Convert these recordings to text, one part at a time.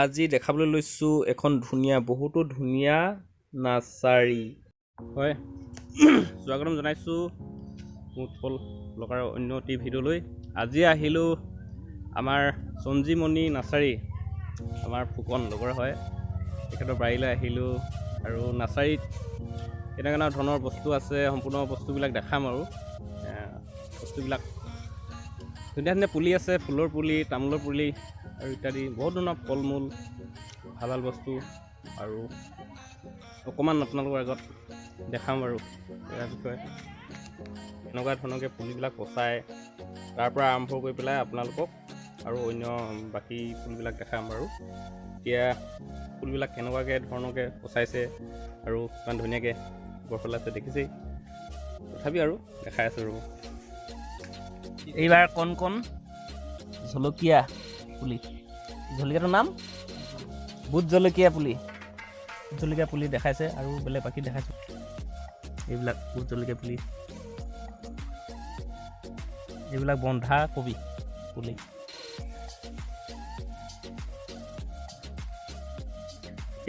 আজি দেখাবলৈ লৈছোঁ এখন বহুতো ধুনীয়া নাৰ্চাৰী হয়। স্বাগতম জনাইছোঁ মোৰ ফল লগাৰ অন্য এটি ভিডিঅ'লৈ। আজি আহিলোঁ আমাৰ সঞ্জীমণি নাৰ্চাৰী, আমাৰ ফুকন লগৰ হয়, তেখেতৰ বাৰীলৈ আহিলোঁ। আৰু নাৰ্চাৰীত কেনেকুৱা ধৰণৰ বস্তু আছে সম্পূৰ্ণ বস্তুবিলাক দেখাম। আৰু বস্তুবিলাক ধুনীয়া ধুনীয়া পুলি আছে, ফুলৰ পুলি, তামোলৰ পুলি আৰু ইত্যাদি বহুত ধৰণৰ ফল মূল, ভাল ভাল বস্তু। আৰু অকণমান আপোনালোকৰ আগত দেখাম বাৰু ইয়াৰ বিষয়ে, এনেকুৱা ধৰণকৈ পুলিবিলাক পচাই তাৰ পৰা আৰম্ভ কৰি পেলাই আপোনালোকক আৰু অন্য বাকী ফুলবিলাক দেখাম বাৰু। এতিয়া ফুলবিলাক কেনেকুৱাকৈ ধৰণকৈ পচাইছে আৰু ইমান ধুনীয়াকৈ গঢ় পেলাইছে দেখিছেই, তথাপি আৰু দেখাই আছোঁ ৰ'ব। এইবাৰ কণ জলকীয়া পুলি, জলকীয়াটোৰ নাম ভোট জলকীয়া পুলি, জলকীয়া পুলি দেখাইছে আৰু বেলেগ বাকী দেখাইছোঁ। এইবিলাক ভোট জলকীয়া পুলি, এইবিলাক বন্ধাকবি পুলি,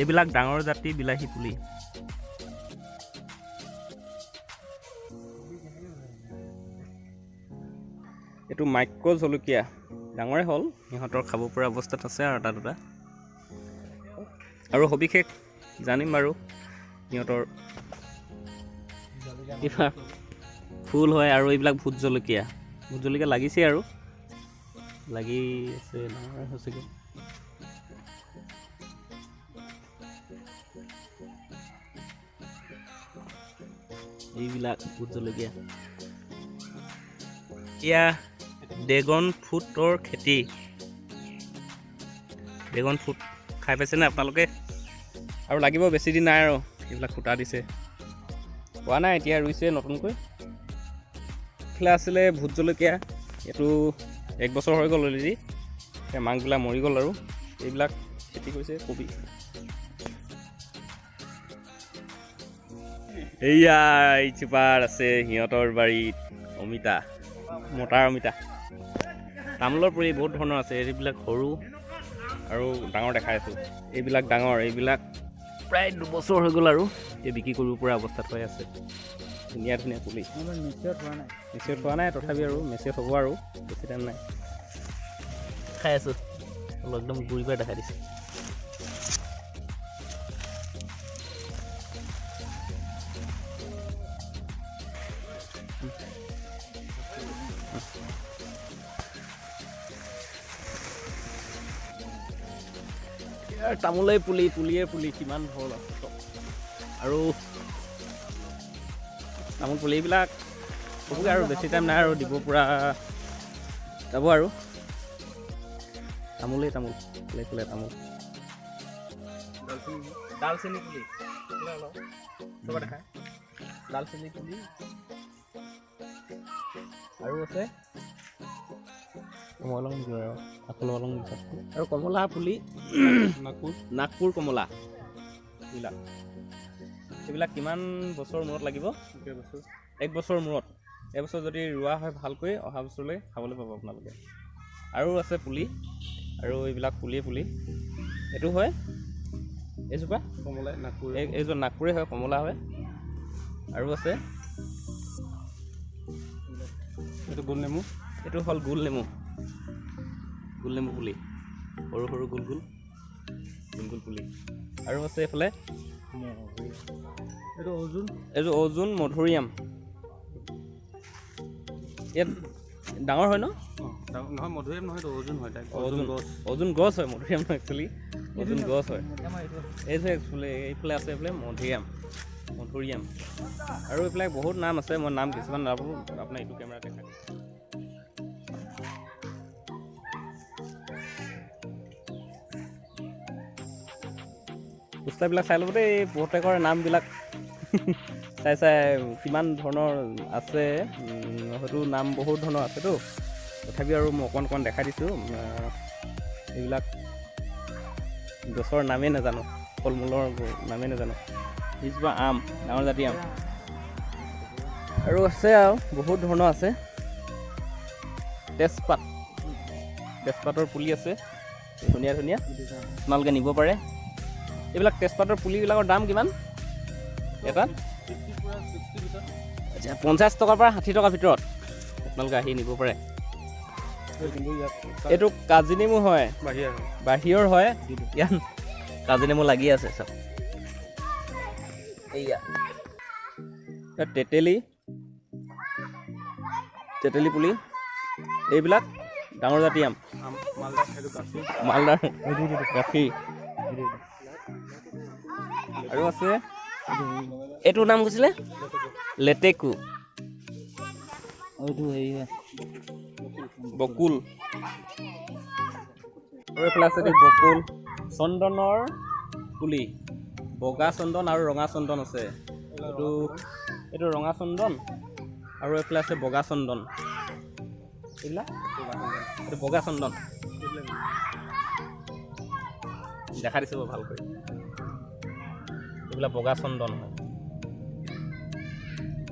এইবিলাক ডাঙৰ জাতি বিলাহী পুলি, এইটো মাইক্ৰ' জলকীয়া, ডাঙৰে হ'ল, সিহঁতৰ খাব পৰা অৱস্থাত আছে আৰু এটা দুটা। আৰু সবিশেষ জানিম বাৰু সিহঁতৰ কিবা ফুল হয়। আৰু এইবিলাক ভোট জলকীয়া লাগিছে আৰু লাগি আছে, ডাঙৰ হৈছেগৈ। এইবিলাক ভোট জলকীয়া। এয়া ড্ৰেগন ফ্ৰুটৰ খেতি। ড্ৰেগন ফ্ৰুট খাই পাইছেনে আপোনালোকে? আৰু লাগিব বেছি দিন নাই আৰু, এইবিলাক ফুটা দিছে, হোৱা নাই, এতিয়া ৰুইছে নতুনকৈ। এইফালে আছিলে ভোট জলকীয়া, এইটো 1 বছৰ হৈ গ'ল অলৰেডি, এতিয়া মাকবিলাক মৰি গ'ল। আৰু এইবিলাক খেতি কৰিছে কবি। এইয়া ইজোপাৰ আছে সিহঁতৰ বাৰীত অমিতা, মটাৰ অমিতা। তামোলৰ পুলি বহুত ধৰণৰ আছে, এইবিলাক সৰু আৰু ডাঙৰ দেখাই আছোঁ। এইবিলাক ডাঙৰ, এইবিলাক প্ৰায় 2 বছৰ হৈ গ'ল আৰু এই বিক্ৰী কৰিব পৰা অৱস্থাত হৈ আছে। ধুনীয়া ধুনীয়া পুলি, মেচিয়ৰ হোৱা নাই, তথাপি আৰু মেচিয়ৰ হ'ব আৰু বেছি টাইম নাই। খাই আছোঁ, অলপ একদম গুৰি পাই দেখাই দিছে। তামোলে পুলিয়ে পুলি কিমান ধৰণৰ আৰু তামোল পুলি এইবিলাক হ'বগৈ আৰু বেছি টাইম নাই আৰু দিব পৰা যাব। আৰু তামোল ফুলে তামোল, ডালচেনি পুলি দেখায়, ডালচেনি পুলি আৰু আছে আৰু কমলা পুলি, নাগপুৰ কমলা। এইবিলাক কিমান বছৰ মূৰত লাগিব? 1 বছৰ মূৰত। 1 বছৰ যদি ৰোৱা হয় ভালকৈ, অহা বছৰলৈ খাবলৈ পাব আপোনালোকে। আৰু আছে পুলি, আৰু এইবিলাক পুলি এইটো হয়, এইজোপা কমলা, এইজোপা নাগপুৰে হয়, কমলা হয়। আৰু আছে এইটো গোল নেমু, এইটো হ'ল গোল নেমু পুলি, সৰু সৰু গোল পুলি। আৰু আছে এইফালে এইটো অৰ্জুন মধুৰিআম। ইয়াত ডাঙৰ হয় ন? নহয় মধুৰিআম নহয়, অৰ্জুন হয়, অৰ্জুন গছ হয়, মধুৰিআম নহয় একচুৱেলি, অৰ্জুন গছ হয়। এইটো একচুৱেলি এইফালে আছে, এইফালে মধুৰিআম। আৰু এইবিলাক বহুত নাম আছে, মই নাম কিছুমান নাপালোঁ, আপোনাৰ এইটো কেমেৰা দেখাই। পুষ্টাবিলাক চাই ল'ব দেই, প্ৰত্যেকৰ নামবিলাক চাই কিমান ধৰণৰ আছে, হয়তো নাম বহুত ধৰণৰ আছেতো, তথাপি আৰু মই অকণ দেখাই দিছোঁ। এইবিলাক গছৰ নামেই নাজানো, ফল মূলৰ নামেই নাজানো। এইজোপা আম, ডাঙৰ জাতি আম। আৰু আছে আৰু বহুত ধৰণৰ আছে। তেজপাতৰ পুলি আছে, ধুনীয়া ধুনীয়া আপোনালোকে নিব পাৰে। এইবিলাক তেজপাতৰ পুলিবিলাকৰ দাম কিমান এটাত? আচ্ছা 50 টকাৰ পৰা 60 টকাৰ ভিতৰত আপোনালোকে আহি নিব পাৰে। এইটো কাজি নেমু হয়, বাহিৰৰ হয়। ইয়াত কাজি নেমু লাগি আছে চব। এইয়া তেতেলী পুলি, এইবিলাক ডাঙৰ জাতি আম, মালদাৰ গাখীৰ। আৰু আছে এইটোৰ নাম কৈছিলে লেটেকু, বকুল। আৰু এইফালে আছে বকুল, চন্দনৰ পুলি, বগা চন্দন আৰু ৰঙা চন্দন আছে। এইটো ৰঙা চন্দন আৰু এইফালে আছে বগা চন্দন। এইবিলাক এইটো বগা চন্দন দেখা দিছোঁ ভালকৈ। এইবিলাক বগা চন্দন হয়।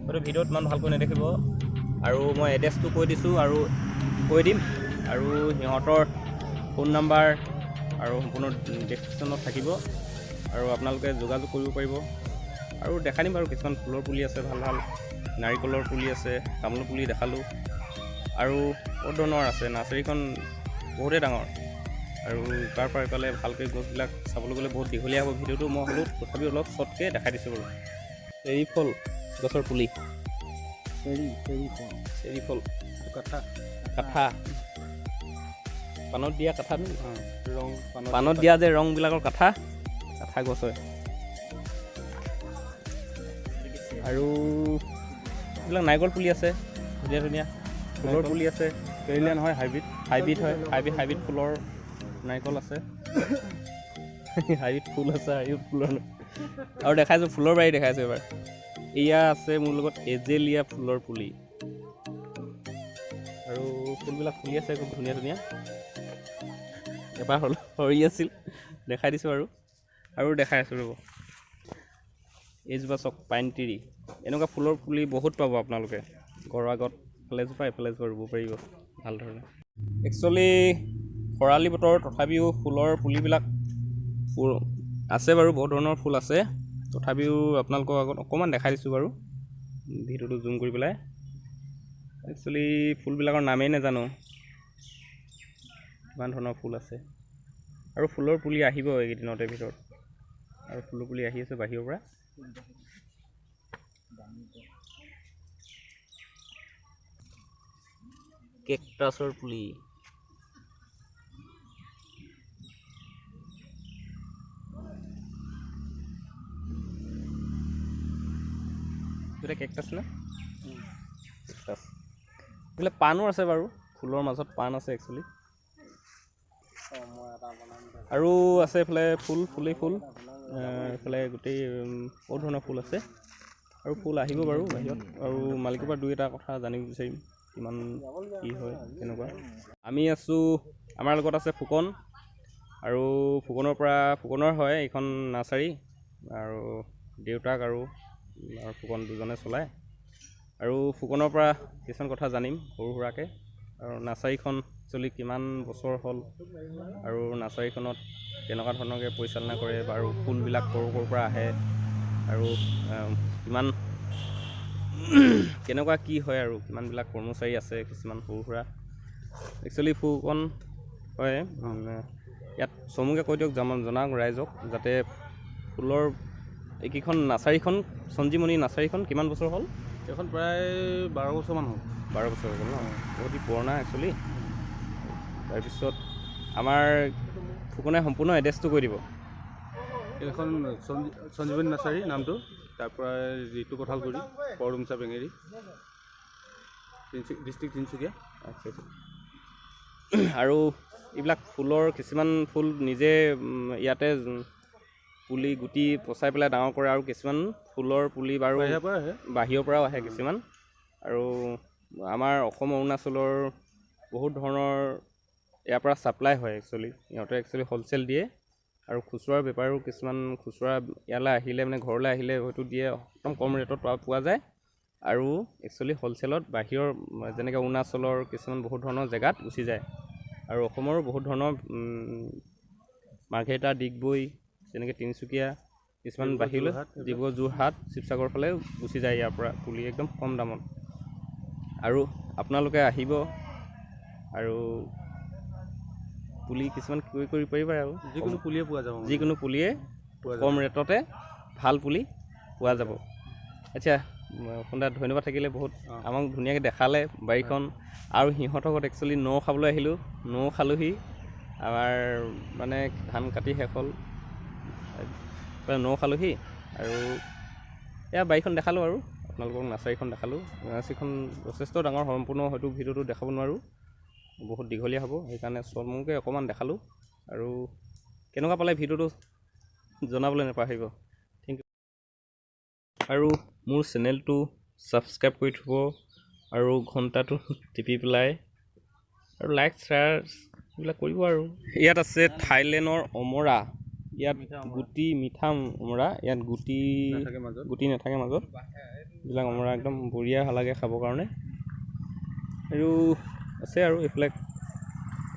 হয়তো ভিডিঅ'ত ইমান ভালকৈ নেদেখিব, আৰু মই এড্ৰেছটো কৈ দিছোঁ আৰু কৈ দিম, আৰু সিহঁতৰ ফোন নাম্বাৰ আৰু সম্পূৰ্ণ ডেছক্ৰিপশ্যনত থাকিব, আৰু আপোনালোকে যোগাযোগ কৰিব পাৰিব। আৰু দেখাই দিম বাৰু কিছুমান ফুলৰ পুলি আছে, ভাল ভাল নাৰিকলৰ পুলি আছে, তামোলৰ পুলি দেখালোঁ, আৰু বহুত ধৰণৰ আছে। নাৰ্চাৰীখন বহুতেই ডাঙৰ, আৰু তাৰ পৰা এইফালে ভালকৈ গছবিলাক চাবলৈ গ'লে বহুত দীঘলীয়া হ'ব ভিডিঅ'টো। মই হ'লেও তথাপিও অলপ শ্বৰ্টকৈ দেখাই দিছোঁ বাৰু। চেৰি ফল গছৰ পুলি, চেৰি ফল, কাঠা, পাণত দিয়া কাঠা, পাণত দিয়া যে ৰংবিলাকৰ কাঠা গছ হয়। আৰু এইবিলাক নাৰিকল পুলি আছে, ধুনীয়া ধুনীয়া ফুলৰ পুলি আছে। কেৰেলীয়ান হয়, হাইব্ৰিড হয়, হাইব্ৰিড ফুলৰ নাৰিকল আছে। হাইব্ৰিড ফুল আছে, হাইব্ৰিড ফুলৰ। আৰু দেখাইছোঁ ফুলৰ বাৰী দেখাইছোঁ এবাৰ। এয়া আছে মোৰ লগত এজেলিয়া ফুলৰ পুলি, আৰু ফুলবিলাক ফুলি আছে খুব ধুনীয়া ধুনীয়া। এবাৰ সৰি আছিল, দেখাই দিছোঁ আৰু দেখাই আছোঁ ৰ'ব। এইজোপা চক পাইন ট্ৰি, এনেকুৱা ফুলৰ পুলি বহুত পাব আপোনালোকে ঘৰৰ আগত। এফালে এজোপা ৰুব পাৰিব ভাল ধৰণে। একচুৱেলি খৰালি বতৰ, তথাপিও ফুলৰ পুলিবিলাক আছে বাৰু, বহুত ধৰণৰ ফুল আছে। তথাপিও আপোনালোকৰ আগত অকণমান দেখাই দিছোঁ বাৰু, ভিডিঅ'টো জুম কৰি পেলাই। একচুৱেলি ফুলবিলাকৰ নামেই নাজানো, ইমান ধৰণৰ ফুল আছে। আৰু ফুলৰ পুলি আহিব এইকেইদিনতে ভিতৰত, আৰু ফুলৰ পুলি আহি আছে বাহিৰৰ পৰা। কেকটাছৰ পুলি, এইটো কেকটাছ না? কেকটাছ। এইফালে পাণো আছে বাৰু, ফুলৰ মাজত পাণ আছে একচুৱেলি। আৰু আছে এইফালে ফুলেই ফুল, এইফালে গোটেই বহুত ধৰণৰ ফুল আছে, আৰু ফুল আহিব বাৰু বাহিৰত। আৰু মালিকৰ পৰা দুই এটা কথা জানিব বিচাৰিম, কিমান কি হয় কেনেকুৱা। আমি আছোঁ, আমাৰ লগত আছে ফুকন, আৰু ফুকনৰ হয় এইখন নাৰ্চাৰী, আৰু দেউতাক আৰু ফুকন দুজনে চলায়। আৰু ফুকনৰ পৰা কিছুমান কথা জানিম সৰু সুৰাকৈ, আৰু নাৰ্চাৰীখন একচুৱেলি কিমান বছৰ হ'ল, আৰু নাৰ্চাৰীখনত কেনেকুৱা ধৰণৰকৈ পৰিচালনা কৰে, আৰু ফুলবিলাক ক'ৰ পৰা আহে, আৰু কিমান কেনেকুৱা কি হয়, আৰু কিমানবিলাক কৰ্মচাৰী আছে, কিছুমান সৰু সুৰা। একচুৱেলি ফুকন হয়, ইয়াত চমুকৈ কৈ দিয়ক, জনাওক ৰাইজক, যাতে ফুলৰ এইকেইখন নাৰ্চাৰীখন, সঞ্জীৱনী নাৰ্চাৰীখন কিমান বছৰ হ'ল? এইখন প্ৰায় 12 বছৰমান হ'ল। 12 বছৰ হৈ গ'ল ন, বহুত পুৰণা একচুৱেলি। তাৰপিছত আমাৰ ফুকনে সম্পূৰ্ণ এড্ৰেছটো কৈ দিব। এইখন সঞ্জীৱনী নাৰ্চাৰী নামটো, তাৰপৰা ঋতু কঠালগুৰি, পৰডুমচা বেঙেৰী, ডিষ্ট্ৰিক্ট তিনিচুকীয়া। আচ্ছা। আৰু এইবিলাক ফুলৰ কিছুমান ফুল নিজে ইয়াতে পুলি গুটি পচাই পেলাই ডাঙৰ কৰে, আৰু কিছুমান ফুলৰ পুলি বাৰু বাহিৰৰ পৰাও আহে কিছুমান। আৰু আমাৰ অসম অৰুণাচলৰ বহুত ধৰণৰ ইয়াৰ পৰা ছাপ্লাই হয় একচুৱেলি। সিহঁতে একচুৱেলি হ'লচেল দিয়ে, আৰু খুচুৰা বেপাৰো কিছুমান খুচুৰা ইয়ালৈ আহিলে মানে ঘৰলৈ আহিলে হয়তো দিয়ে, একদম কম ৰেটত পোৱা যায়। আৰু একচুৱেলি হ'লচেলত বাহিৰৰ যেনেকৈ অৰুণাচলৰ কিছুমান বহুত ধৰণৰ জেগাত গুচি যায়, আৰু অসমৰো বহুত ধৰণৰ মাৰ্ঘেৰিটা ডিগবৈ তেনেকৈ তিনিচুকীয়া কিছুমান বাহিৰলৈ ডিব্ৰুগড় যোৰহাট শিৱসাগৰ ফালে গুচি যায় ইয়াৰ পৰা পুলি একদম কম দামত আৰু আপোনালোকে আহিব আৰু পুলি কিছুমান ক্ৰয় কৰিব পাৰিবা আৰু যিকোনো পুলিয়ে পোৱা যাব যিকোনো পুলিয়ে কম ৰেটতে ভাল পুলি পোৱা যাব আচ্ছা সুন্দৰ ধন্যবাদ থাকিলে বহুত আমাক ধুনীয়াকৈ দেখালে বাৰীখন আৰু সিহঁতৰ ঘৰত একচুৱেলি নৌ খাবলৈ আহিলোঁ নৌ খালোহি আমাৰ মানে ধান কাটি শেষ হ'ল নৌ খালোহি আৰু এয়া বাৰীখন দেখালোঁ আৰু আপোনালোকক নাৰ্চাৰীখন দেখালোঁ নাৰ্চাৰীখন যথেষ্ট ডাঙৰ সম্পূৰ্ণ হয়তো ভিডিঅ'টো দেখাব নোৱাৰোঁ বহুত দীঘলীয়া হ'ব সেইকাৰণে চমুকৈ অকণমান দেখালোঁ আৰু কেনেকুৱা পালে ভিডিঅ'টো জনাবলৈ নাপাহৰিব থেংক ইউ আৰু মোৰ চেনেলটো ছাবস্ক্ৰাইব কৰি থ'ব আৰু ঘণ্টাটো টিপি পেলাই আৰু লাইক শ্বেয়াৰ এইবিলাক কৰিব আৰু ইয়াত আছে থাইলেণ্ডৰ অমৰা ইয়াত গুটি মিঠা অমৰা ইয়াত গুটি নাথাকে মাজত এইবিলাক অমৰা একদম বঢ়িয়া লাগে খাবৰ কাৰণে আৰু আছে আৰু এইবিলাক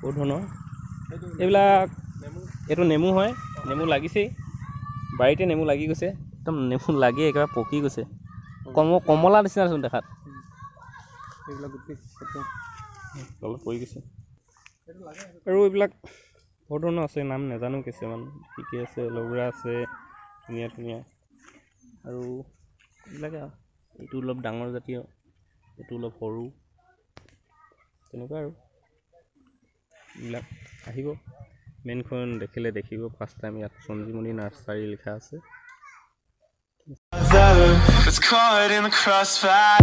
বহুত ধৰণৰ এইবিলাক এইটো নেমু হয় নেমু লাগিছেই বাৰীতে নেমু লাগি গৈছে একদম নেমু লাগি একেবাৰে পকি গৈছে কমলা নিচিনাচোন দেখাত এইবিলাক তলত পৰি গৈছে আৰু এইবিলাক বহুত ধৰণৰ আছে নাম নাজানো কিছুমান কি কি আছে লৌৰা আছে ধুনীয়া ধুনীয়া আৰু এইবিলাকে আৰু এইটো অলপ ডাঙৰ জাতীয় এইটো অলপ সৰু তেনেকুৱা আৰু এইবিলাক আহিব মেইনখন দেখিলে দেখিব ফাৰ্ষ্ট টাইম ইয়াত সঞ্জীৱনী নাৰ্চাৰী লিখা আছে It's caught in the crossfire.